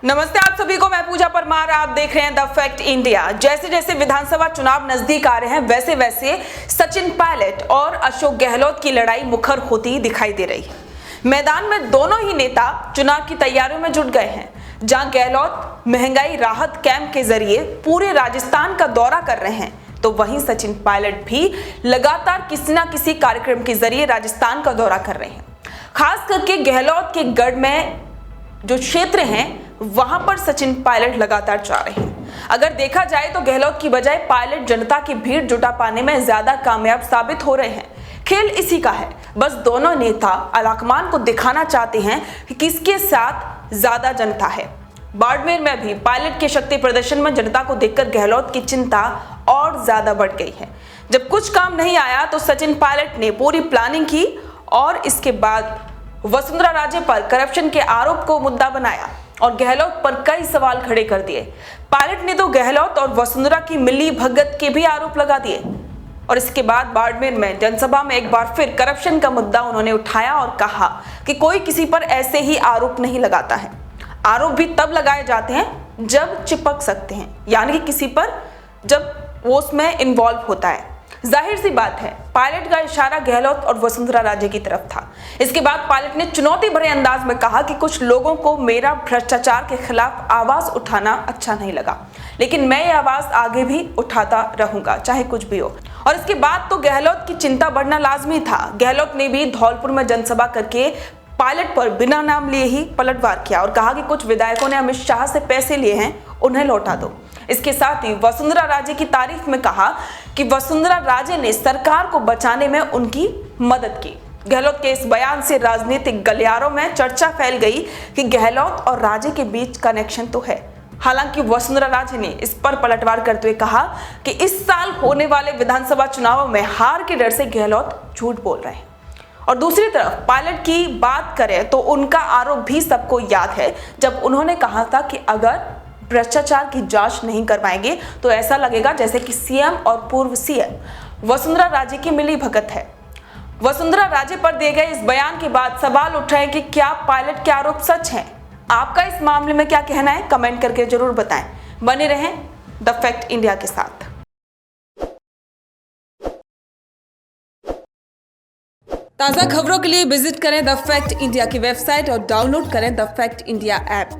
नमस्ते आप सभी को, मैं पूजा परमार। आप देख रहे हैं द फैक्ट इंडिया। जैसे जैसे विधानसभा चुनाव नजदीक आ रहे हैं वैसे वैसे सचिन पायलट और अशोक गहलोत की लड़ाई मुखर होती दिखाई दे रही है। मैदान में दोनों ही नेता चुनाव की तैयारियों में जुट गए हैं। जहां गहलोत महंगाई राहत कैंप के जरिए पूरे राजस्थान का दौरा कर रहे हैं, तो वहीं सचिन पायलट भी लगातार किसी न किसी कार्यक्रम के जरिए राजस्थान का दौरा कर रहे हैं। खास करके गहलोत के गढ़ में जो क्षेत्र हैं वहां पर सचिन पायलट लगातार जा रहे हैं। अगर देखा जाए तो गहलोत की बजाय पायलट जनता की भीड़ जुटा पाने में ज्यादा कामयाब साबित हो रहे हैं। खेल इसी का है, बस दोनों नेता आलाकमान को दिखाना चाहते हैं कि किसके साथ ज्यादा जनता है। बाड़मेर में भी पायलट के शक्ति प्रदर्शन में जनता को देखकर गहलोत की चिंता और ज्यादा बढ़ गई है। जब कुछ काम नहीं आया तो सचिन पायलट ने पूरी प्लानिंग की और इसके बाद वसुंधरा राजे पर करप्शन के आरोप को मुद्दा बनाया और गहलोत पर कई सवाल खड़े कर दिए। पायलट ने तो गहलोत और वसुंधरा की मिली भगत के भी आरोप लगा दिए और इसके बाद बाड़मेर में जनसभा में एक बार फिर करप्शन का मुद्दा उन्होंने उठाया और कहा कि कोई किसी पर ऐसे ही आरोप नहीं लगाता है। आरोप भी तब लगाए जाते हैं जब चिपक सकते हैं, यानी कि किसी पर जब वो उसमें इन्वॉल्व होता है। जाहिर सी बात है, पायलट का इशारा गहलोत और वसुंधरा राजे की तरफ था। इसके बाद पायलट ने चुनौती भरे अंदाज में कहा कि कुछ लोगों को मेरा भ्रष्टाचार के खिलाफ आवाज उठाना अच्छा नहीं लगा, लेकिन मैं ये आवाज आगे भी उठाता रहूंगा, चाहे कुछ भी हो। और इसके बाद तो गहलोत की चिंता बढ़ना लाजमी था। गहलोत ने भी धौलपुर में जनसभा करके पायलट पर बिना नाम लिए ही पलटवार किया और कहा कि कुछ विधायकों ने अमित शाह से पैसे लिए हैं, उन्हें लौटा दो। इसके साथ ही वसुंधरा राजे की तारीफ में कहा कि वसुंधरा राजे ने सरकार को बचाने में उनकी मदद की। गहलोत के इस बयान से राजनीतिक गलियारों में चर्चा फैल गई कि गहलोत और राजे के बीच कनेक्शन तो है। हालांकि वसुंधरा राजे ने इस पर पलटवार करते हुए कहा कि इस साल होने वाले विधानसभा चुनावों में हार के डर से गहलोत झूठ बोल रहे हैं। और दूसरी तरफ पायलट की बात करें तो उनका आरोप भी सबको याद है, जब उन्होंने कहा था कि अगर भ्रष्टाचार की जांच नहीं करवाएंगे तो ऐसा लगेगा जैसे कि सीएम और पूर्व सीएम वसुंधरा राजे की मिली भगत है। वसुंधरा राजे पर दिए गए इस बयान के बाद सवाल उठ रहे हैं कि क्या पायलट के आरोप सच हैं? आपका इस मामले में क्या कहना है? कमेंट करके जरूर बताएं। बने रहें द फैक्ट इंडिया के साथ। ताज़ा खबरों के लिए विजिट करें द फैक्ट इंडिया की वेबसाइट और डाउनलोड करें द फैक्ट इंडिया ऐप।